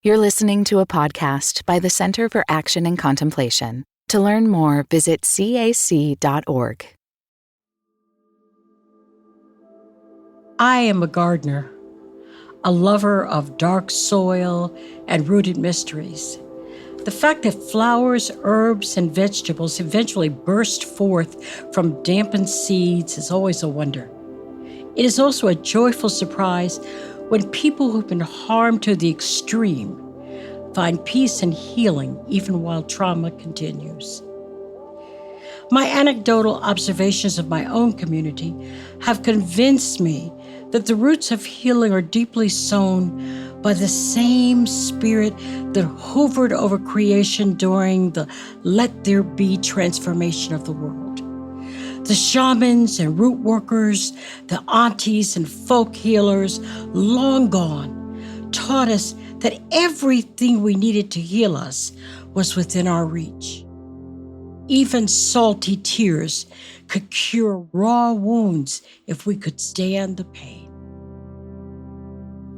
You're listening to a podcast by the Center for Action and Contemplation. To learn more, visit cac.org. I am a gardener, a lover of dark soil and rooted mysteries. The fact that flowers, herbs, and vegetables eventually burst forth from dampened seeds is always a wonder. It is also a joyful surprise when people who've been harmed to the extreme find peace and healing even while trauma continues. My anecdotal observations of my own community have convinced me that the roots of healing are deeply sown by the same spirit that hovered over creation during the Let There Be transformation of the world. The shamans and root workers, the aunties and folk healers, long gone, taught us that everything we needed to heal us was within our reach. Even salty tears could cure raw wounds if we could stand the pain.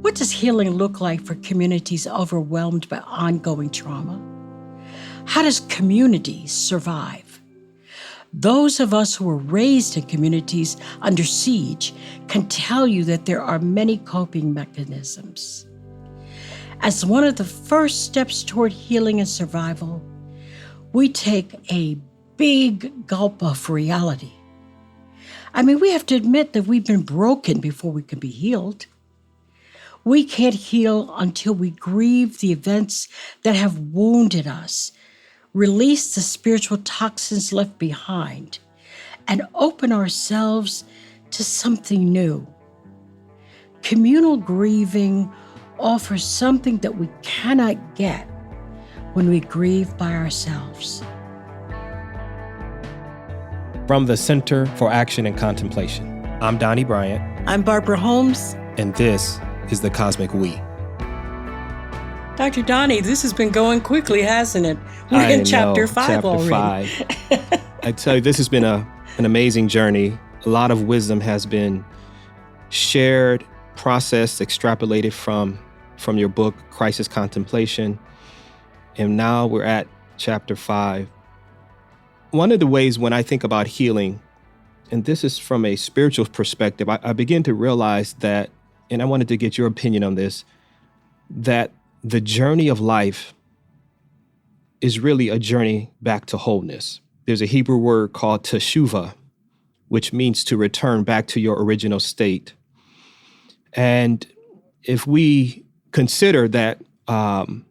What does healing look like for communities overwhelmed by ongoing trauma? How does community survive? Those of us who were raised in communities under siege can tell you that there are many coping mechanisms. As one of the first steps toward healing and survival, we take a big gulp of reality. We have to admit that we've been broken before we can be healed. We can't heal until we grieve the events that have wounded us, release the spiritual toxins left behind, and open ourselves to something new. Communal grieving offers something that we cannot get when we grieve by ourselves. From the Center for Action and Contemplation, I'm Donny Bryant. I'm Barbara Holmes. And this is The Cosmic We. Dr. Donny, this has been going quickly, hasn't it? We're in Chapter 5 already. Chapter 5. I tell you, this has been an amazing journey. A lot of wisdom has been shared, processed, extrapolated from your book, Crisis Contemplation. And now we're at Chapter 5. One of the ways when I think about healing, and this is from a spiritual perspective, I begin to realize that, and I wanted to get your opinion on this, that the journey of life is really a journey back to wholeness. There's a Hebrew word called teshuvah, which means to return back to your original state. And if we consider that in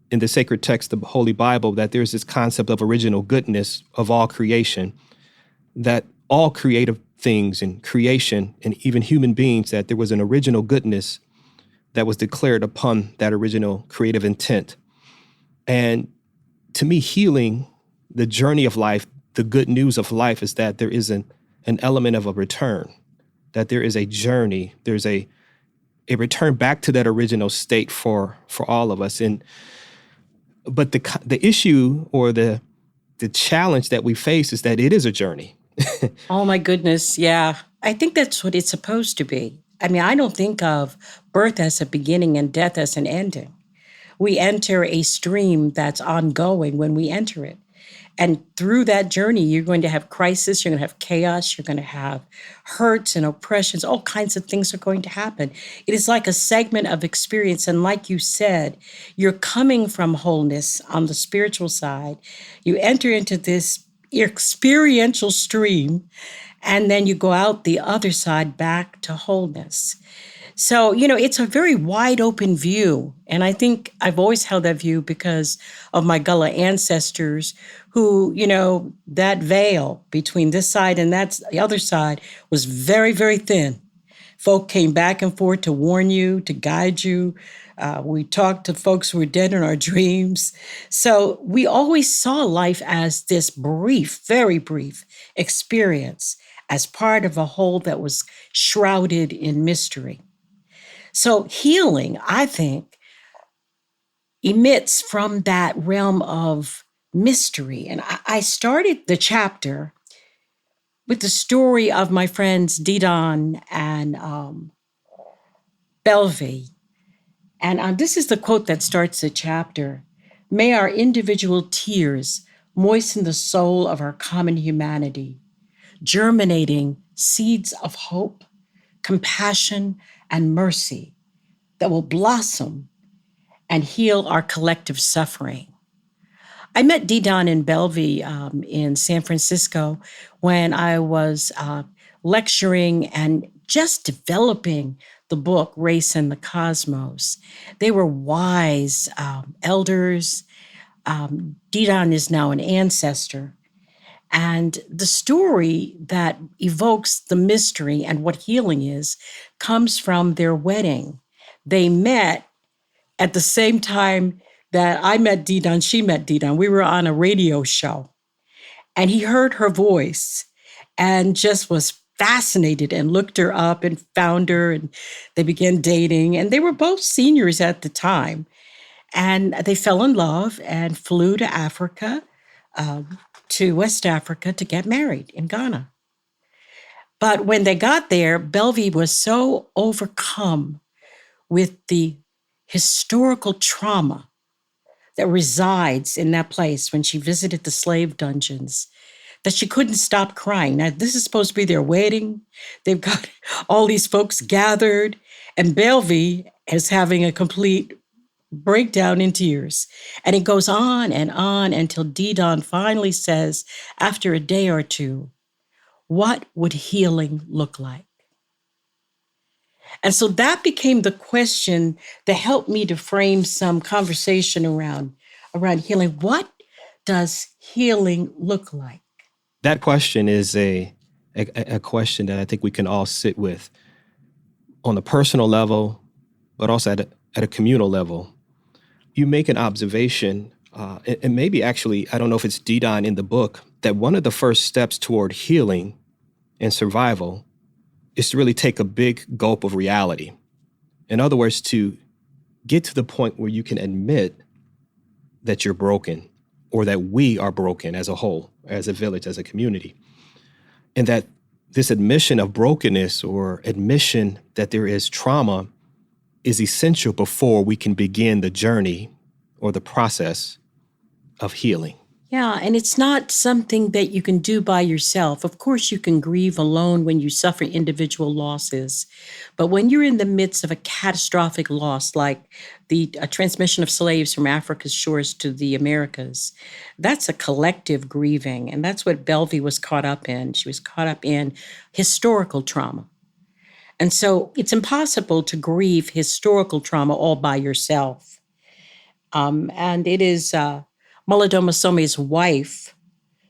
the sacred text, the Holy Bible, that there's this concept of original goodness of all creation, that all creative things and creation and even human beings, that there was an original goodness that was declared upon that original creative intent. And to me, healing, the journey of life, the good news of life is that there is an element of a return, that there is a journey, there's a return back to that original state for all of us. But the issue or the challenge that we face is that it is a journey. Oh my goodness, yeah. I think that's what it's supposed to be. I don't think of birth as a beginning and death as an ending. We enter a stream that's ongoing when we enter it. And through that journey, you're going to have crisis, you're going to have chaos, you're going to have hurts and oppressions, all kinds of things are going to happen. It is like a segment of experience. And like you said, you're coming from wholeness on the spiritual side. You enter into this experiential stream, and then you go out the other side back to wholeness. So, it's a very wide open view. And I think I've always held that view because of my Gullah ancestors who, that veil between this side and the other side was very, very thin. Folk came back and forth to warn you, to guide you. We talked to folks who were dead in our dreams. So we always saw life as this brief, very brief experience as part of a whole that was shrouded in mystery. So healing, I think, emits from that realm of mystery. And I started the chapter with the story of my friends Didon and Belvy. And this is the quote that starts the chapter. May our individual tears moisten the soul of our common humanity, germinating seeds of hope, compassion, and mercy that will blossom and heal our collective suffering. I met Didon in Bellevue in San Francisco when I was lecturing and just developing the book, Race and the Cosmos. They were wise elders. Didon is now an ancestor. And the story that evokes the mystery and what healing is comes from their wedding. They met at the same time that I met Didon, she met Didon. We were on a radio show, and he heard her voice and just was fascinated and looked her up and found her, and they began dating. And they were both seniors at the time. And they fell in love and flew to Africa, to West Africa, to get married in Ghana. But when they got there, Bellevue was so overcome with the historical trauma that resides in that place when she visited the slave dungeons that she couldn't stop crying. Now, this is supposed to be their wedding. They've got all these folks gathered, and Bellevue is having a complete breakdown in tears. And it goes on until Didon finally says, after a day or two, what would healing look like? And so that became the question that helped me to frame some conversation around healing. What does healing look like? That question is a question that I think we can all sit with on a personal level, but also at a communal level. You make an observation, and maybe actually, I don't know if it's Didon in the book, that one of the first steps toward healing and survival is to really take a big gulp of reality. In other words, to get to the point where you can admit that you're broken, or that we are broken as a whole, as a village, as a community. And that this admission of brokenness, or admission that there is trauma, is essential before we can begin the journey or the process of healing. Yeah, and it's not something that you can do by yourself. Of course, you can grieve alone when you suffer individual losses. But when you're in the midst of a catastrophic loss, like the transmission of slaves from Africa's shores to the Americas, that's a collective grieving. And that's what Bellevue was caught up in. She was caught up in historical trauma. And so it's impossible to grieve historical trauma all by yourself. And it is Malidoma Some's wife,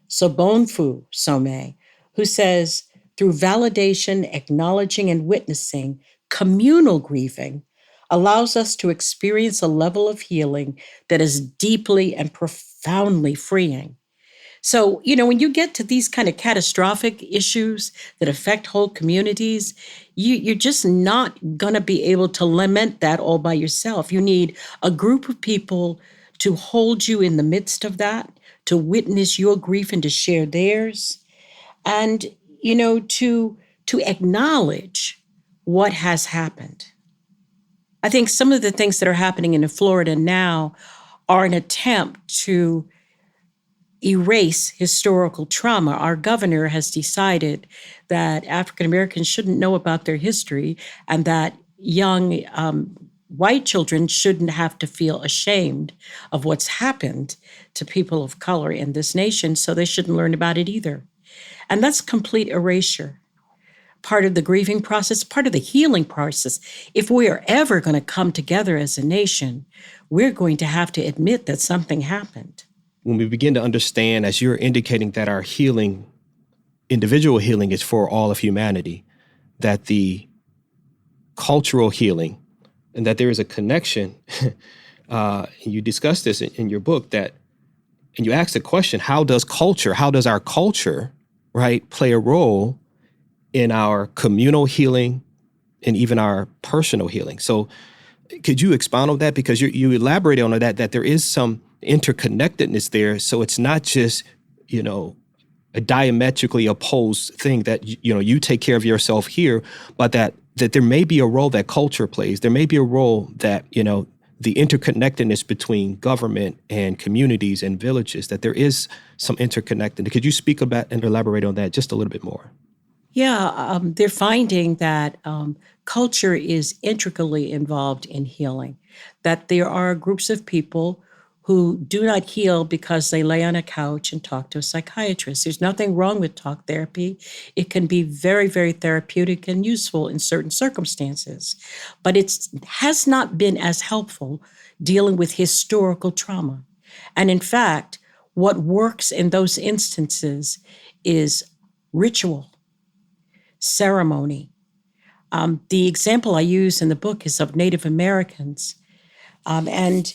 Sobonfu Some, who says, through validation, acknowledging, and witnessing, communal grieving allows us to experience a level of healing that is deeply and profoundly freeing. So, when you get to these kind of catastrophic issues that affect whole communities, you're just not going to be able to lament that all by yourself. You need a group of people to hold you in the midst of that, to witness your grief and to share theirs, and, to acknowledge what has happened. I think some of the things that are happening in Florida now are an attempt to erase historical trauma. Our governor has decided that African Americans shouldn't know about their history, and that young white children shouldn't have to feel ashamed of what's happened to people of color in this nation, so they shouldn't learn about it either. And that's complete erasure. Part of the grieving process, part of the healing process. If we are ever going to come together as a nation, we're going to have to admit that something happened. When we begin to understand, as you're indicating, that our healing, individual healing, is for all of humanity, that the cultural healing, and that there is a connection, and you discuss this in your book, and you ask the question, how does our culture, right, play a role in our communal healing and even our personal healing? So could you expound on that? Because you elaborated on that there is some interconnectedness there. So it's not just, a diametrically opposed thing that, you take care of yourself here, but that that there may be a role that culture plays. There may be a role that, the interconnectedness between government and communities and villages, that there is some interconnectedness. Could you speak about and elaborate on that just a little bit more? Yeah, they're finding that culture is intricately involved in healing, that there are groups of people who do not heal because they lay on a couch and talk to a psychiatrist. There's nothing wrong with talk therapy. It can be very, very therapeutic and useful in certain circumstances, but it has not been as helpful dealing with historical trauma. And in fact, what works in those instances is ritual, ceremony. The example I use in the book is of Native Americans. And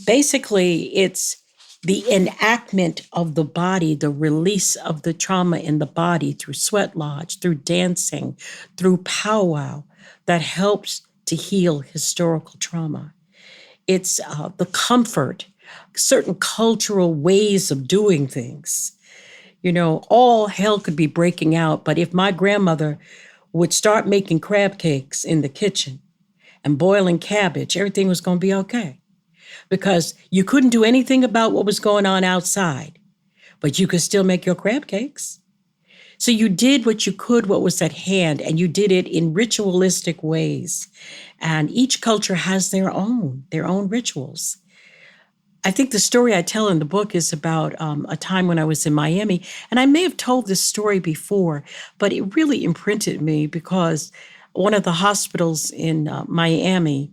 basically, it's the enactment of the body, the release of the trauma in the body through sweat lodge, through dancing, through powwow that helps to heal historical trauma. It's the comfort, certain cultural ways of doing things. All hell could be breaking out, but if my grandmother would start making crab cakes in the kitchen and boiling cabbage, everything was going to be okay. Because you couldn't do anything about what was going on outside, but you could still make your crab cakes. So you did what you could, what was at hand, and you did it in ritualistic ways. And each culture has their own rituals. I think the story I tell in the book is about a time when I was in Miami, and I may have told this story before, but it really imprinted me because one of the hospitals in Miami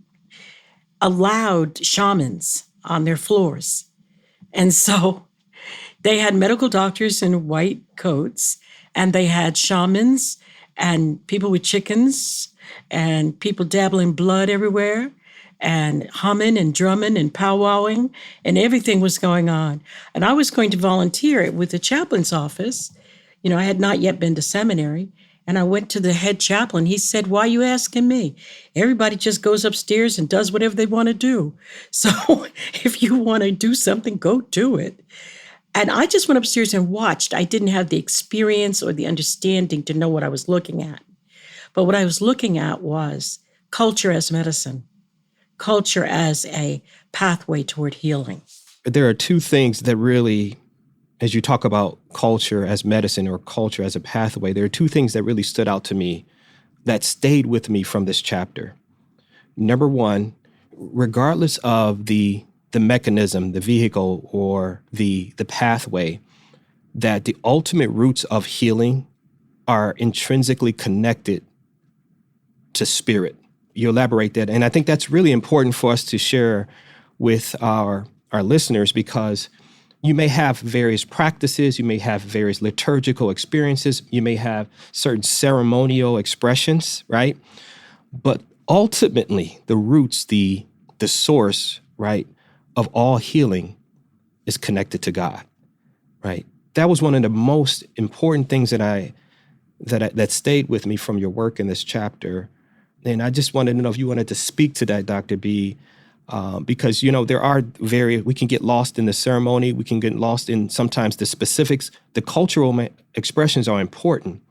allowed shamans on their floors. And so they had medical doctors in white coats, and they had shamans and people with chickens and people dabbling blood everywhere and humming and drumming and powwowing, and everything was going on. And I was going to volunteer with the chaplain's office. I had not yet been to seminary. And I went to the head chaplain. He said, "Why are you asking me? Everybody just goes upstairs and does whatever they want to do. So if you want to do something, go do it." And I just went upstairs and watched. I didn't have the experience or the understanding to know what I was looking at. But what I was looking at was culture as medicine, culture as a pathway toward healing. There are two things that really, as you talk about culture as medicine or culture as a pathway, there are two things that really stood out to me that stayed with me from this chapter. Number one, regardless of the mechanism, the vehicle, or the pathway, that the ultimate roots of healing are intrinsically connected to spirit. You elaborate that. And I think that's really important for us to share with our listeners, because you may have various practices, you may have various liturgical experiences, you may have certain ceremonial expressions, right? But ultimately, the roots, the source, right, of all healing is connected to God, right? That was one of the most important things that stayed with me from your work in this chapter. And I just wanted to know if you wanted to speak to that, Dr. B, because, there are we can get lost in the ceremony. We can get lost in sometimes the specifics. The cultural expressions are important.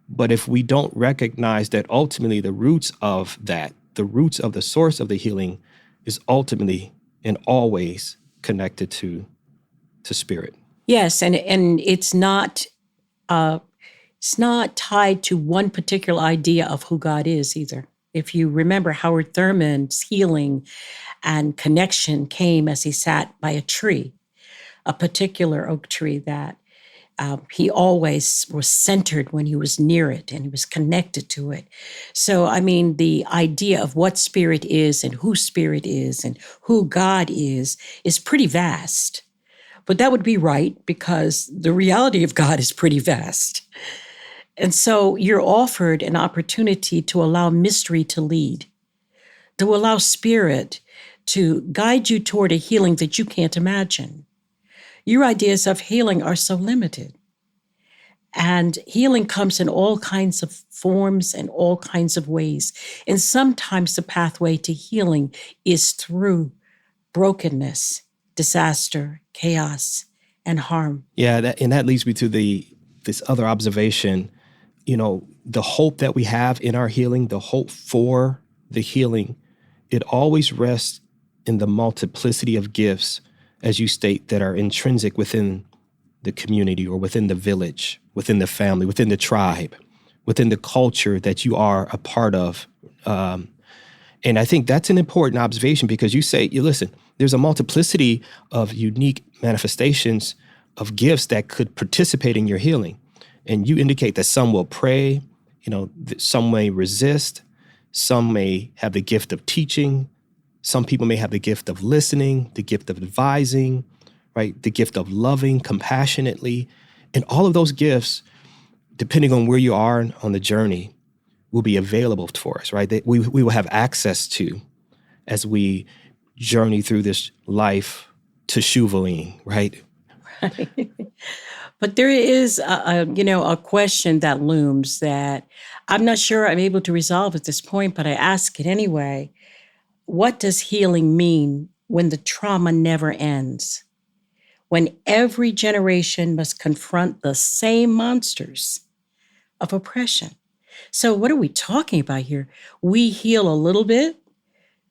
But if we don't recognize that ultimately the roots of the source of the healing is ultimately and always connected to spirit. Yes, and it's not tied to one particular idea of who God is either. If you remember, Howard Thurman's healing and connection came as he sat by a tree, a particular oak tree that he always was centered when he was near it and he was connected to it. So, the idea of what spirit is and who God is pretty vast. But that would be right, because the reality of God is pretty vast. And so you're offered an opportunity to allow mystery to lead, to allow spirit to guide you toward a healing that you can't imagine. Your ideas of healing are so limited. And healing comes in all kinds of forms and all kinds of ways. And sometimes the pathway to healing is through brokenness, disaster, chaos, and harm. Yeah, that leads me to this other observation. the hope that we have in our healing, the hope for the healing, it always rests in the multiplicity of gifts, as you state, that are intrinsic within the community or within the village, within the family, within the tribe, within the culture that you are a part of. And I think that's an important observation, because you say, listen, there's a multiplicity of unique manifestations of gifts that could participate in your healing. And you indicate that some will pray, some may resist, some may have the gift of teaching, some people may have the gift of listening, the gift of advising, right? The gift of loving compassionately. And all of those gifts, depending on where you are on the journey, will be available for us, right? That we will have access to as we journey through this life teshuvaing, right? Right. But there is a question that looms that I'm not sure I'm able to resolve at this point, but I ask it anyway. What does healing mean when the trauma never ends? When every generation must confront the same monsters of oppression? So what are we talking about here? We heal a little bit.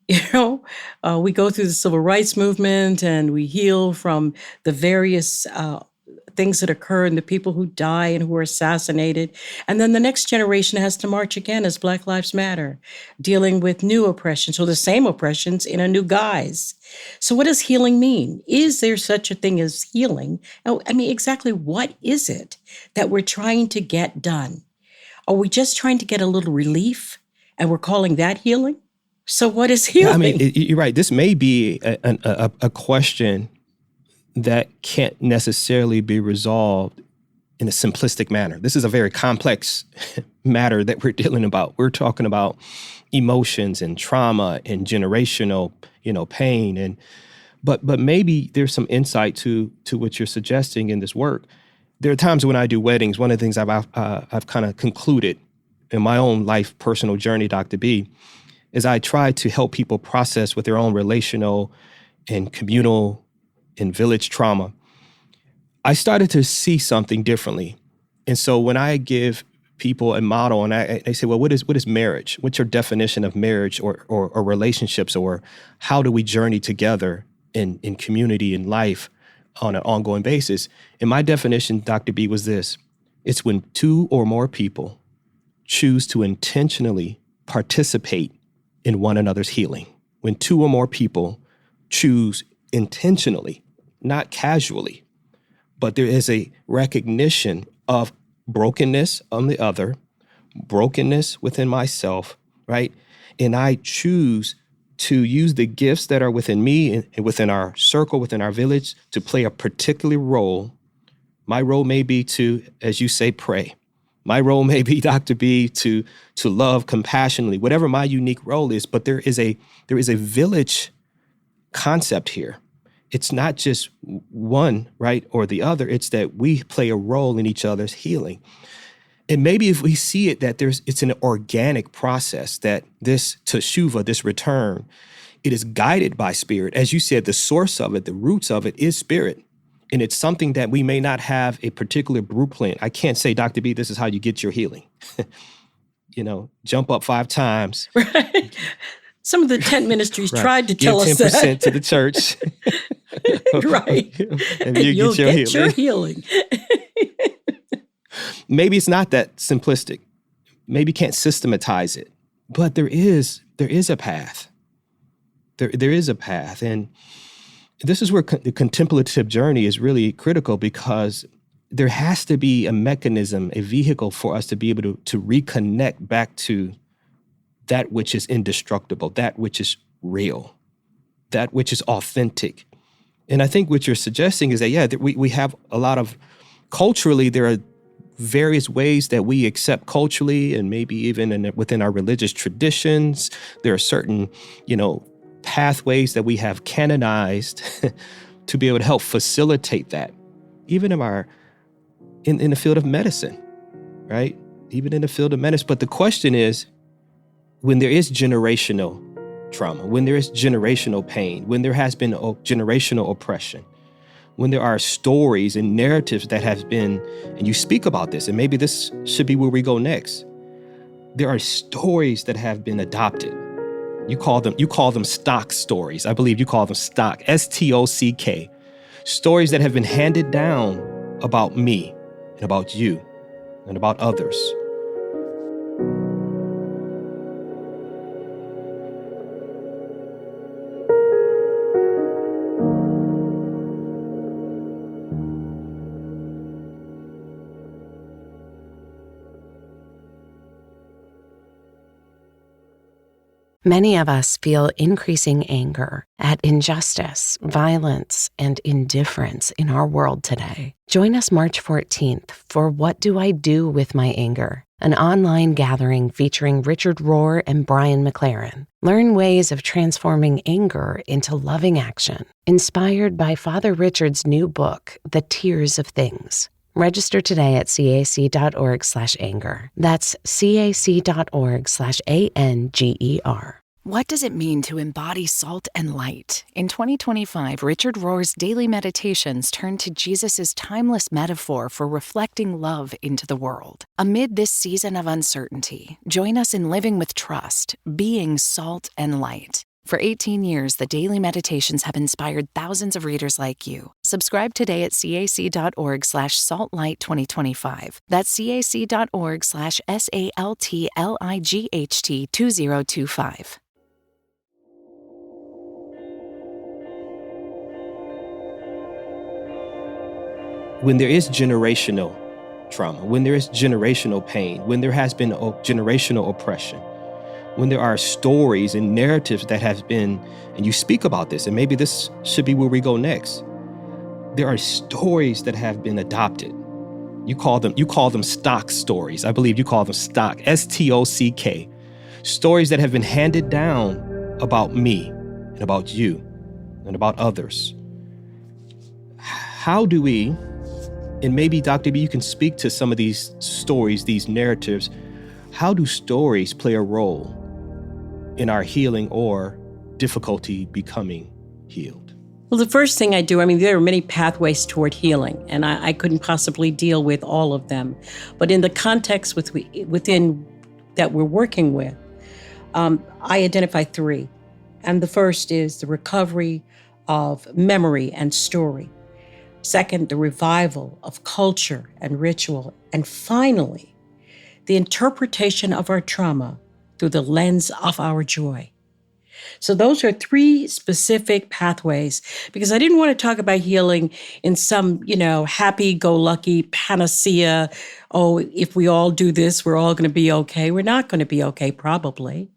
We go through the civil rights movement and we heal from the various things that occur and the people who die and who are assassinated. And then the next generation has to march again as Black Lives Matter, dealing with new oppressions or the same oppressions in a new guise. So what does healing mean? Is there such a thing as healing? Exactly what is it that we're trying to get done? Are we just trying to get a little relief and we're calling that healing? So what is healing? You're right. This may be a question that can't necessarily be resolved in a simplistic manner. This is a very complex matter that we're dealing about. We're talking about emotions and trauma and generational, pain. But maybe there's some insight to what you're suggesting in this work. There are times when I do weddings, one of the things I've kind of concluded in my own life, personal journey, Dr. B, is I try to help people process with their own relational and communal and village trauma. I started to see something differently. And so when I give people a model and I say, well, what is marriage? What's your definition of marriage or relationships, or how do we journey together in community and life on an ongoing basis? And my definition, Dr. B, was this. It's when two or more people choose to intentionally participate in one another's healing. When two or more people choose intentionally, not casually, but there is a recognition of brokenness on the other, brokenness within myself, right? And I choose to use the gifts that are within me and within our circle, within our village, to play a particular role. My role may be to, as you say, pray. My role may be, Dr. B, to love compassionately, whatever my unique role is. But there is a village concept here. It's not just one, right, or the other. It's that we play a role in each other's healing. And maybe if we see it that it's an organic process, that this teshuvah, this return, it is guided by spirit. As you said, the source of it, the roots of it is spirit. And it's something that we may not have a particular blueprint. I can't say, Dr. B, this is how you get your healing. Jump up 5 times. Right. Some of the tent ministries Right. tried to tell us Give 10% that. to the church. Right. And You'll get your healing. Maybe it's not that simplistic. Maybe can't systematize it. But there is a path. There is a path. And this is where the contemplative journey is really critical, because there has to be a mechanism, a vehicle for us to be able to reconnect back to that which is indestructible, that which is real, that which is authentic. And I think what you're suggesting is that, we have a lot of, culturally, there are various ways that we accept culturally, and maybe even within our religious traditions, there are certain, pathways that we have canonized to be able to help facilitate that, even in the field of medicine, right? Even in the field of medicine. But the question is, when there is generational trauma, when there is generational pain, when there has been generational oppression, when there are stories and narratives that have been, and you speak about this, and maybe this should be where we go next, There are stories that have been adopted. You call them stock stories. I believe you call them stock, STOCK. Stories that have been handed down about me and about you and about others. Many of us feel increasing anger at injustice, violence, and indifference in our world today. Join us March 14th for What Do I Do With My Anger? An online gathering featuring Richard Rohr and Brian McLaren. Learn ways of transforming anger into loving action. Inspired by Father Richard's new book, The Tears of Things. Register today at cac.org/anger. That's cac.org/ANGER. What does it mean to embody salt and light? In 2025, Richard Rohr's daily meditations turn to Jesus' timeless metaphor for reflecting love into the world. Amid this season of uncertainty, join us in living with trust, being salt and light. For 18 years, the daily meditations have inspired thousands of readers like you. Subscribe today at cac.org/saltlight2025. That's cac.org/SALTLIGHT2025. When there is generational trauma, when there is generational pain, when there has been generational oppression, when there are stories and narratives that have been, and you speak about this, and maybe this should be where we go next. There are stories that have been adopted. You call them stock stories. I believe you call them stock, STOCK. Stories that have been handed down about me and about you and about others. How do we, and maybe Dr. B, you can speak to some of these stories, these narratives, how do stories play a role in our healing or difficulty becoming healed? Well, the first thing I do, there are many pathways toward healing, and I couldn't possibly deal with all of them. But in the context within that we're working with, I identify three. And the first is the recovery of memory and story. Second, the revival of culture and ritual. And finally, the interpretation of our trauma through the lens of our joy. So those are three specific pathways, because I didn't want to talk about healing in some, happy-go-lucky panacea. Oh, if we all do this, we're all going to be okay. We're not going to be okay, probably.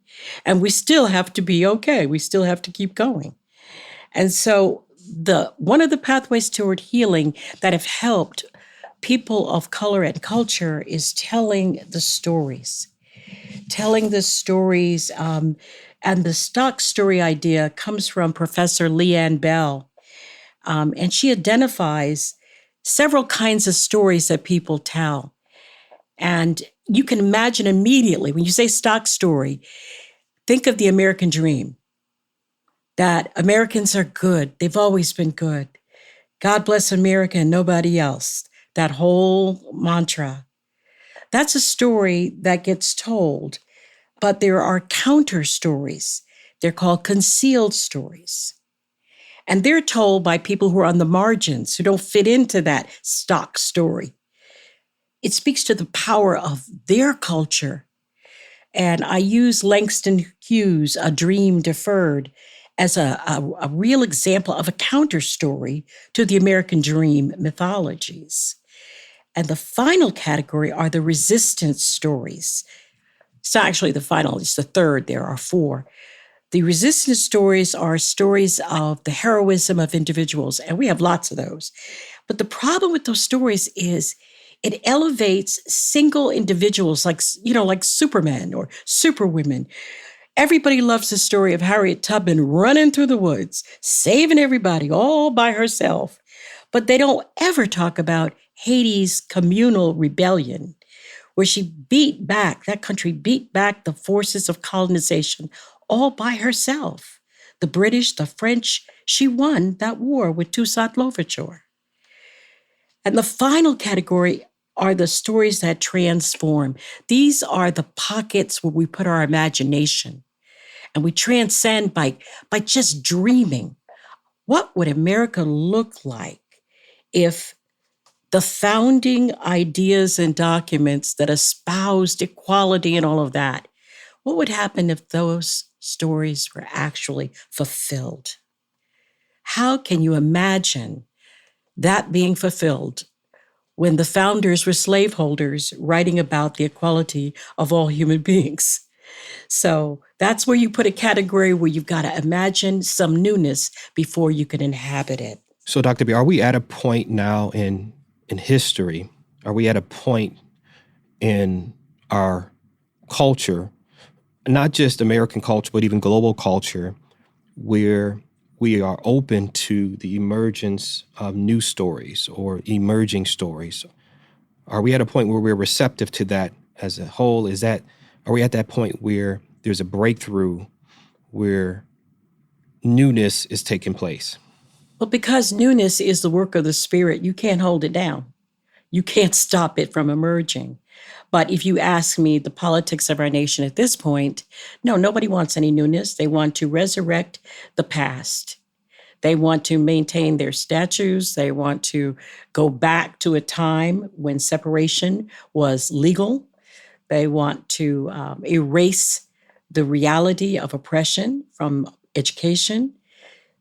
And we still have to be okay. We still have to keep going. And so one of the pathways toward healing that have helped people of color and culture is telling the stories. And the stock story idea comes from Professor Leanne Bell. And she identifies several kinds of stories that people tell. And you can imagine immediately, when you say stock story, think of the American dream, that Americans are good. They've always been good. God bless America and nobody else. That whole mantra. That's a story that gets told. But there are counter stories. They're called concealed stories. And they're told by people who are on the margins, who don't fit into that stock story. It speaks to the power of their culture. And I use Langston Hughes' A Dream Deferred as a real example of a counter story to the American dream mythologies. And the final category are the resistance stories. It's not actually the final, it's the third. There are four. The resistance stories are stories of the heroism of individuals, and we have lots of those. But the problem with those stories is it elevates single individuals like Superman or Superwomen. Everybody loves the story of Harriet Tubman running through the woods, saving everybody all by herself. But they don't ever talk about Haiti's communal rebellion, where that country beat back the forces of colonization all by herself. The British, the French, she won that war with Toussaint Louverture. And the final category are the stories that transform. These are the pockets where we put our imagination and we transcend by just dreaming. What would America look like if the founding ideas and documents that espoused equality and all of that, what would happen if those stories were actually fulfilled? How can you imagine that being fulfilled when the founders were slaveholders writing about the equality of all human beings? So that's where you put a category where you've got to imagine some newness before you can inhabit it. So, Dr. B, are we at a point now in history? Are we at a point in our culture, not just American culture, but even global culture, where we are open to the emergence of new stories or emerging stories? Are we at a point where we're receptive to that as a whole? Are we at that point where there's a breakthrough, where newness is taking place? Well, because newness is the work of the Spirit, you can't hold it down. You can't stop it from emerging. But if you ask me the politics of our nation at this point, no, nobody wants any newness. They want to resurrect the past. They want to maintain their statues. They want to go back to a time when separation was legal. They want to erase the reality of oppression from education.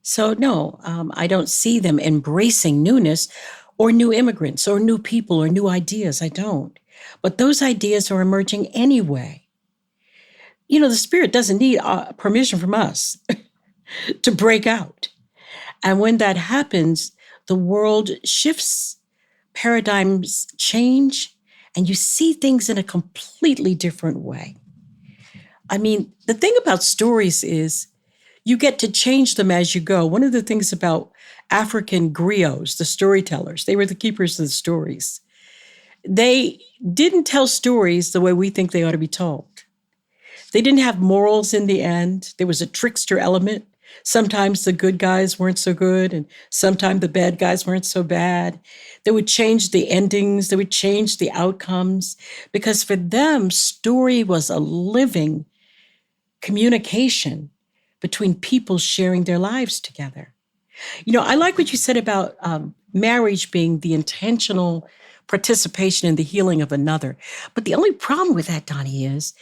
So no, I don't see them embracing newness or new immigrants or new people or new ideas. I don't. But those ideas are emerging anyway. You know, the Spirit doesn't need permission from us to break out. And when that happens, the world shifts, paradigms change, and you see things in a completely different way. I mean, the thing about stories is you get to change them as you go. One of the things about African griots, the storytellers, they were the keepers of the stories. They didn't tell stories the way we think they ought to be told. They didn't have morals in the end. There was a trickster element. Sometimes the good guys weren't so good, and sometimes the bad guys weren't so bad. They would change the endings. They would change the outcomes, because for them, story was a living communication between people sharing their lives together. You know, I like what you said about marriage being the intentional participation in the healing of another. But the only problem with that, Donnie, is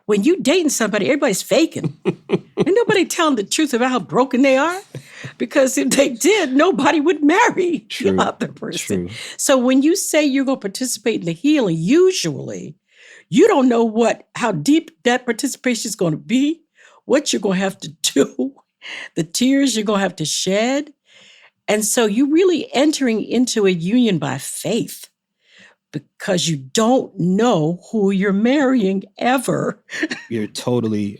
when you dating somebody, everybody's faking. Ain't nobody telling the truth about how broken they are. Because if they did, nobody would marry the other person. True. So when you say you're going to participate in the healing, usually you don't know how deep that participation is going to be, what you're going to have to do, the tears you're going to have to shed. And so you're really entering into a union by faith, because you don't know who you're marrying ever. You're totally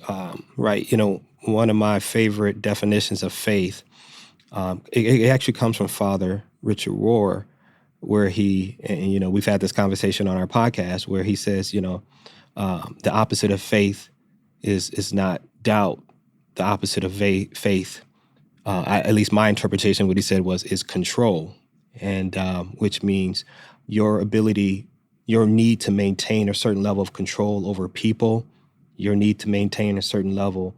right. You know, one of my favorite definitions of faith, it actually comes from Father Richard Rohr, where we've had this conversation on our podcast, where he says, the opposite of faith is not doubt. The opposite of faith, at least my interpretation, what he said is control, and which means your need to maintain a certain level of control over people, your need to maintain a certain level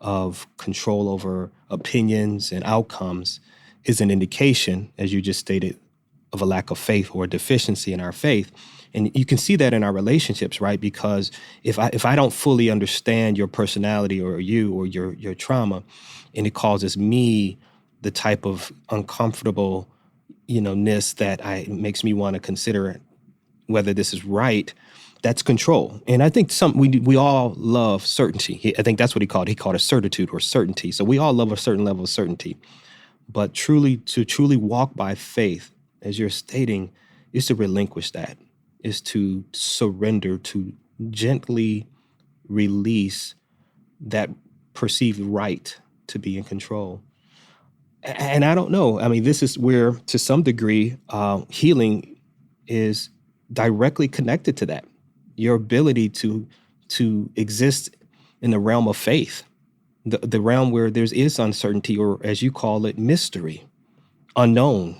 of control over opinions and outcomes is an indication, as you just stated, of a lack of faith or a deficiency in our faith. And you can see that in our relationships, right? Because if I don't fully understand your personality or you or your trauma, and it causes me the type of uncomfortable ness that makes me want to consider whether this is right, that's control. And I think we all love certainty. I think that's what he called it certitude or certainty. So we all love a certain level of certainty. But to truly walk by faith, as you're stating, is to relinquish that, is to surrender, to gently release that perceived right to be in control. And I don't know. I mean, this is where, to some degree, healing is directly connected to that. Your ability to exist in the realm of faith, the realm where there is uncertainty, or as you call it, mystery, unknown.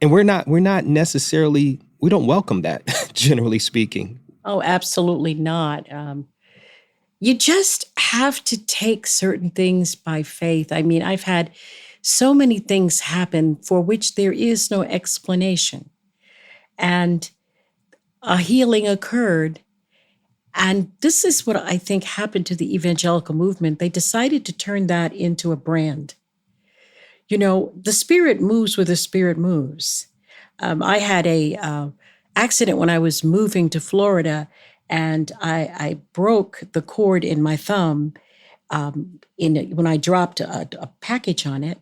And we're not necessarily, we don't welcome that, generally speaking. Oh, absolutely not. You just have to take certain things by faith. I mean, I've had so many things happen for which there is no explanation. And a healing occurred. And this is what I think happened to the evangelical movement. They decided to turn that into a brand. You know, the Spirit moves where the Spirit moves. I had a accident when I was moving to Florida, and I broke the cord in my thumb when I dropped a package on it.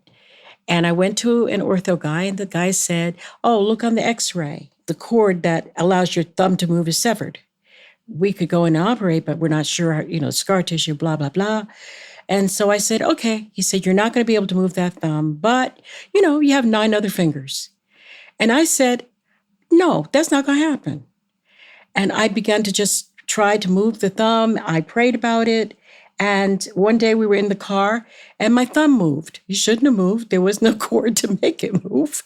And I went to an ortho guy, and the guy said, "Oh, look on the X-ray. The cord that allows your thumb to move is severed. We could go and operate, but we're not sure, scar tissue, blah, blah, blah." And so I said, "Okay." He said, "You're not going to be able to move that thumb, but, you have 9 other fingers." And I said, "No, that's not going to happen." And I began to just try to move the thumb. I prayed about it. And one day we were in the car and my thumb moved. You shouldn't have moved. There was no cord to make it move.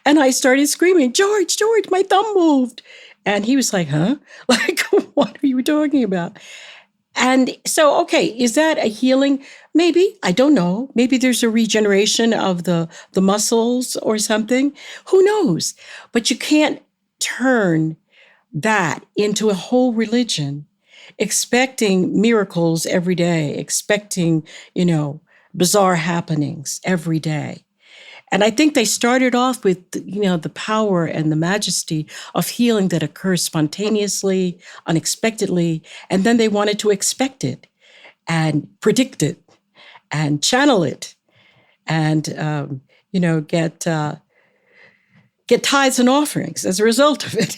And I started screaming, "George, my thumb moved." And he was like, "Huh? Like, what are you talking about?" And so, okay, is that a healing? Maybe, I don't know. Maybe there's a regeneration of the muscles or something. Who knows? But you can't turn that into a whole religion, expecting miracles every day, expecting, bizarre happenings every day. And I think they started off with, the power and the majesty of healing that occurs spontaneously, unexpectedly, and then they wanted to expect it and predict it and channel it and, get tithes and offerings as a result of it.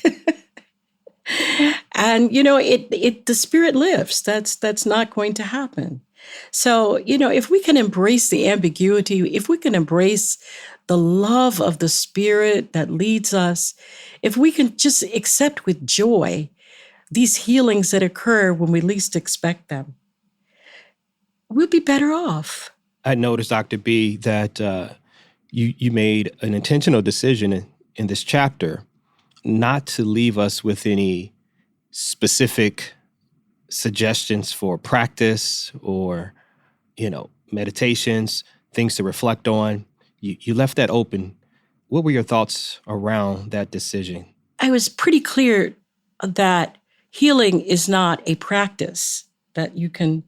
And, the Spirit lives. That's not going to happen. So, if we can embrace the ambiguity, if we can embrace the love of the Spirit that leads us, if we can just accept with joy these healings that occur when we least expect them, we'll be better off. I noticed, Dr. B, that you made an intentional decision in this chapter not to leave us with any specific suggestions for practice or, meditations, things to reflect on. You left that open. What were your thoughts around that decision? I was pretty clear that healing is not a practice that you can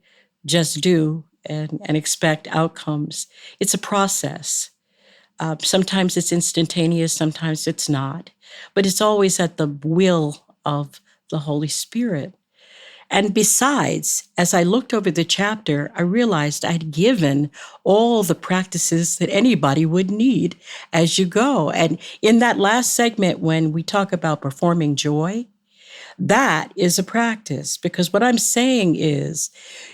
just do and expect outcomes. It's a process. Sometimes it's instantaneous, sometimes it's not, but it's always at the will of the Holy Spirit. And besides, as I looked over the chapter, I realized I'd given all the practices that anybody would need as you go. And in that last segment, when we talk about performing joy, that is a practice, because what I'm saying is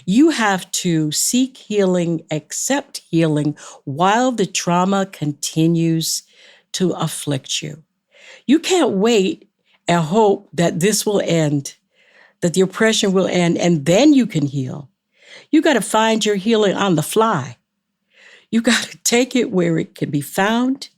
you have to seek healing, accept healing while the trauma continues to afflict you. You can't wait and hope that this will end, that the oppression will end, and then you can heal. You got to find your healing on the fly. You got to take it where it can be found.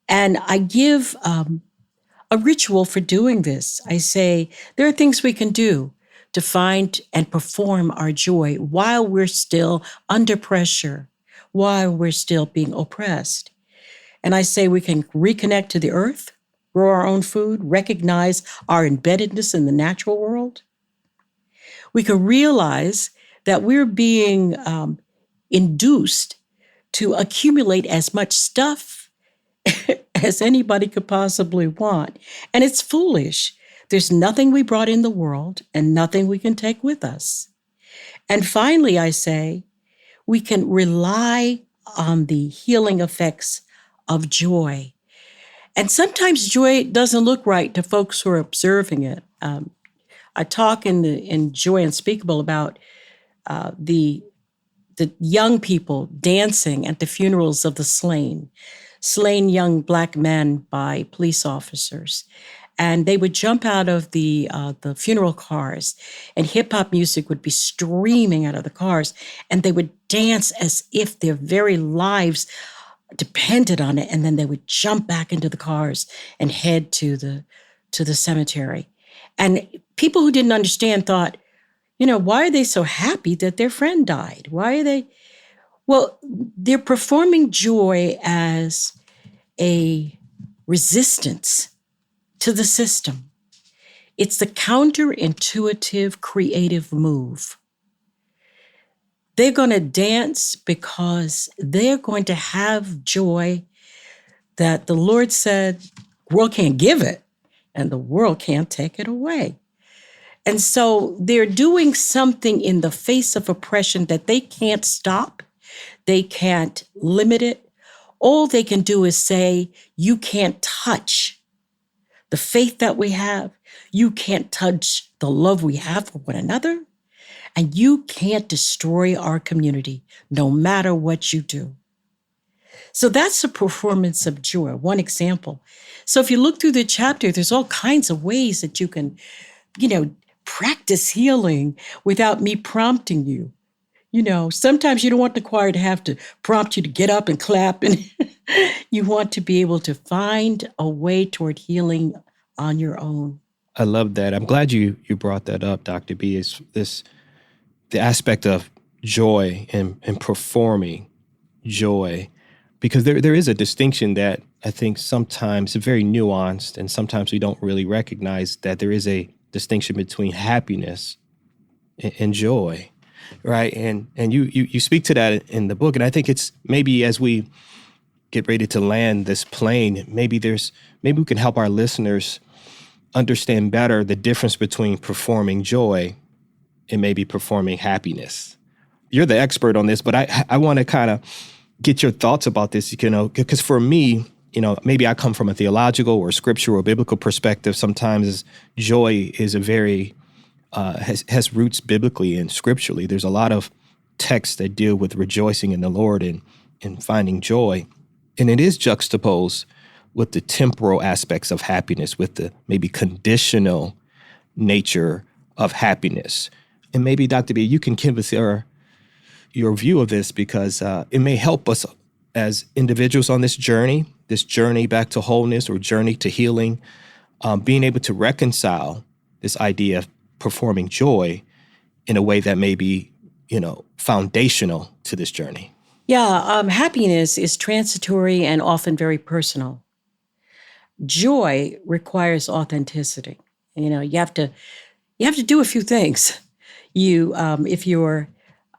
And I give a ritual for doing this. I say, there are things we can do to find and perform our joy while we're still under pressure, while we're still being oppressed. And I say we can reconnect to the earth, grow our own food, recognize our embeddedness in the natural world. We can realize that we're being induced to accumulate as much stuff as anybody could possibly want. And it's foolish. There's nothing we brought in the world and nothing we can take with us. And finally, I say, we can rely on the healing effects of joy. And sometimes joy doesn't look right to folks who are observing it. I talk in Joy Unspeakable about the young people dancing at the funerals of the slain young Black men by police officers. And they would jump out of the funeral cars, and hip hop music would be streaming out of the cars, and they would dance as if their very lives depended on it, and then they would jump back into the cars and head to the cemetery. And people who didn't understand thought, why are they so happy that their friend died? Why are they? Well, they're performing joy as a resistance to the system. It's the counterintuitive creative move. They're going to dance because they're going to have joy that the Lord said, the world can't give it and the world can't take it away. And so they're doing something in the face of oppression that they can't stop. They can't limit it. All they can do is say, you can't touch the faith that we have. You can't touch the love we have for one another. And you can't destroy our community, no matter what you do. So that's a performance of joy, one example. So if you look through the chapter, there's all kinds of ways that you can, practice healing without me prompting you. Sometimes you don't want the choir to have to prompt you to get up and clap, and you want to be able to find a way toward healing on your own. I love that. I'm glad you brought that up, Dr. B, is the aspect of joy and performing joy, because there is a distinction that I think sometimes is very nuanced, and sometimes we don't really recognize that there is a distinction between happiness and joy, right? And you speak to that in the book, and I think it's maybe as we get ready to land this plane, maybe we can help our listeners understand better the difference between performing joy and maybe performing happiness. You're the expert on this, but I want to kind of get your thoughts about this, because for me, maybe I come from a theological or scriptural or biblical perspective. Sometimes joy is a very, has roots biblically and scripturally. There's a lot of texts that deal with rejoicing in the Lord and finding joy. And it is juxtaposed with the temporal aspects of happiness, with the maybe conditional nature of happiness. And maybe, Dr. B, you can give us your view of this, because it may help us as individuals on this journey back to wholeness or journey to healing, being able to reconcile this idea of performing joy in a way that may be, foundational to this journey. Yeah, happiness is transitory and often very personal. Joy requires authenticity. You have to do a few things. If you're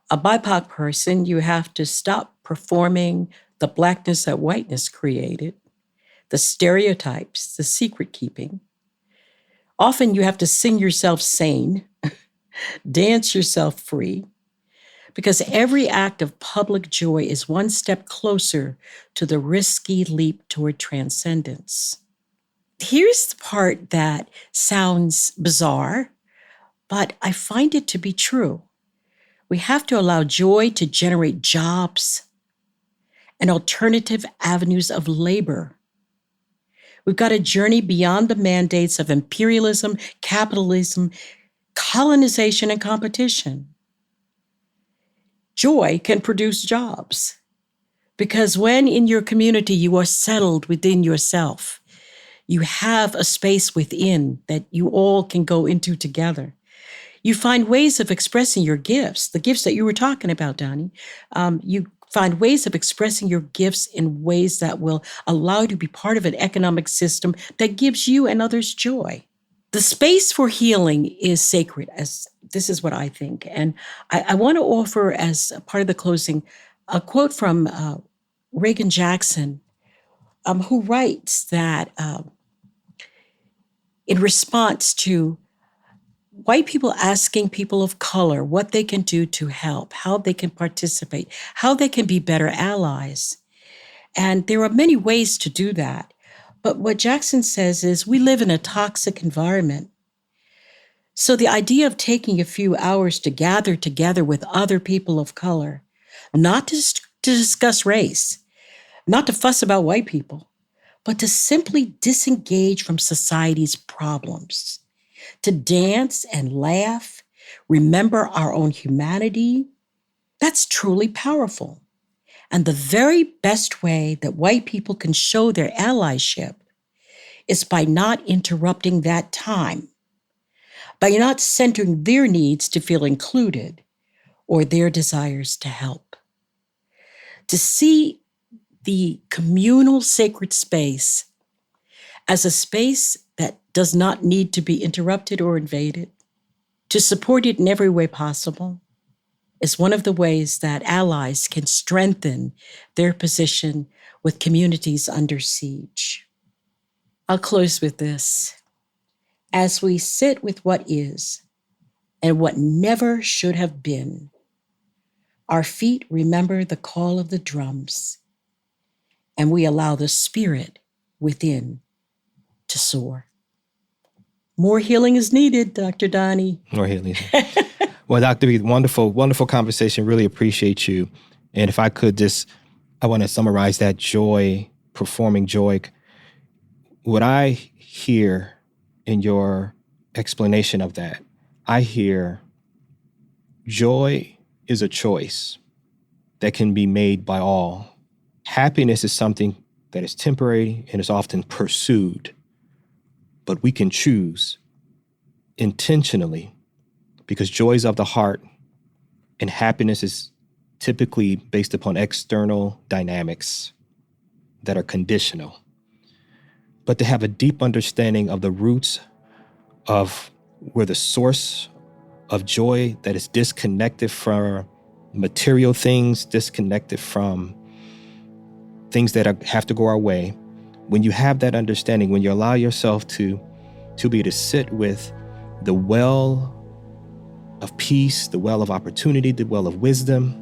a BIPOC person, you have to stop performing the blackness that whiteness created, the stereotypes, the secret keeping. Often you have to sing yourself sane, dance yourself free, because every act of public joy is one step closer to the risky leap toward transcendence. Here's the part that sounds bizarre, but I find it to be true. We have to allow joy to generate jobs and alternative avenues of labor. We've got to journey beyond the mandates of imperialism, capitalism, colonization, and competition. Joy can produce jobs, because when in your community you are settled within yourself, you have a space within that you all can go into together. You find ways of expressing your gifts, the gifts that you were talking about, Donny. You find ways of expressing your gifts in ways that will allow you to be part of an economic system that gives you and others joy. The space for healing is sacred, as this is what I think. And I want to offer, as part of the closing, a quote from Reagan Jackson, who writes that in response to white people asking people of color what they can do to help, how they can participate, how they can be better allies. And there are many ways to do that. But what Jackson says is, we live in a toxic environment. So the idea of taking a few hours to gather together with other people of color, not to discuss race, not to fuss about white people, but to simply disengage from society's problems, to dance and laugh, remember our own humanity, that's truly powerful. And the very best way that white people can show their allyship is by not interrupting that time, by not centering their needs to feel included or their desires to help. To see the communal sacred space as a space that does not need to be interrupted or invaded, to support it in every way possible, is one of the ways that allies can strengthen their position with communities under siege. I'll close with this. As we sit with what is and what never should have been, our feet remember the call of the drums, and we allow the spirit within to soar. More healing is needed, Dr. Donny. More healing. Well, Dr. B, wonderful, wonderful conversation. Really appreciate you. And if I could I want to summarize that joy, performing joy. What I hear in your explanation of that, I hear joy is a choice that can be made by all. Happiness is something that is temporary and is often pursued, but we can choose intentionally, because joy is of the heart and happiness is typically based upon external dynamics that are conditional. But to have a deep understanding of the roots of where the source of joy that is disconnected from material things, disconnected from things that have to go our way. When you have that understanding, when you allow yourself to be able to sit with the well of peace, the well of opportunity, the well of wisdom,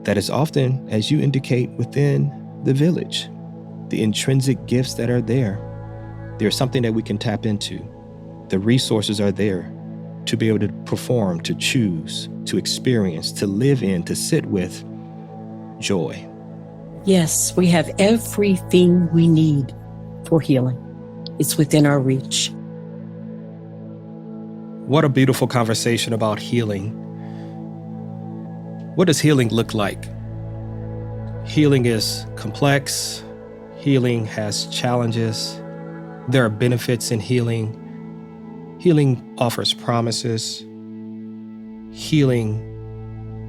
that is often, as you indicate, within the village, the intrinsic gifts that are there. There's something that we can tap into. The resources are there to be able to perform, to choose, to experience, to live in, to sit with joy. Yes, we have everything we need for healing. It's within our reach. What a beautiful conversation about healing. What does healing look like? Healing is complex. Healing has challenges. There are benefits in healing. Healing offers promises. Healing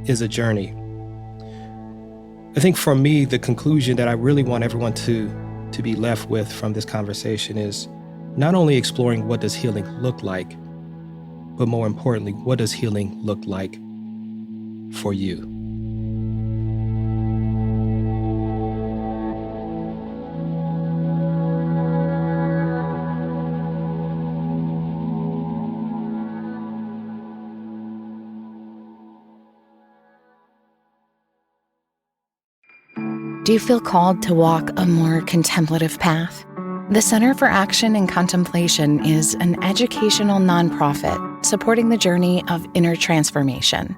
is a journey. I think for me, the conclusion that I really want everyone to be left with from this conversation is not only exploring what does healing look like, but more importantly, what does healing look like for you? Do you feel called to walk a more contemplative path? The Center for Action and Contemplation is an educational nonprofit supporting the journey of inner transformation.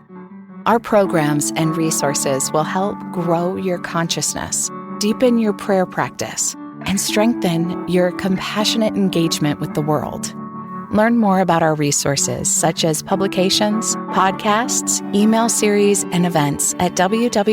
Our programs and resources will help grow your consciousness, deepen your prayer practice, and strengthen your compassionate engagement with the world. Learn more about our resources, such as publications, podcasts, email series, and events at www.cac.org.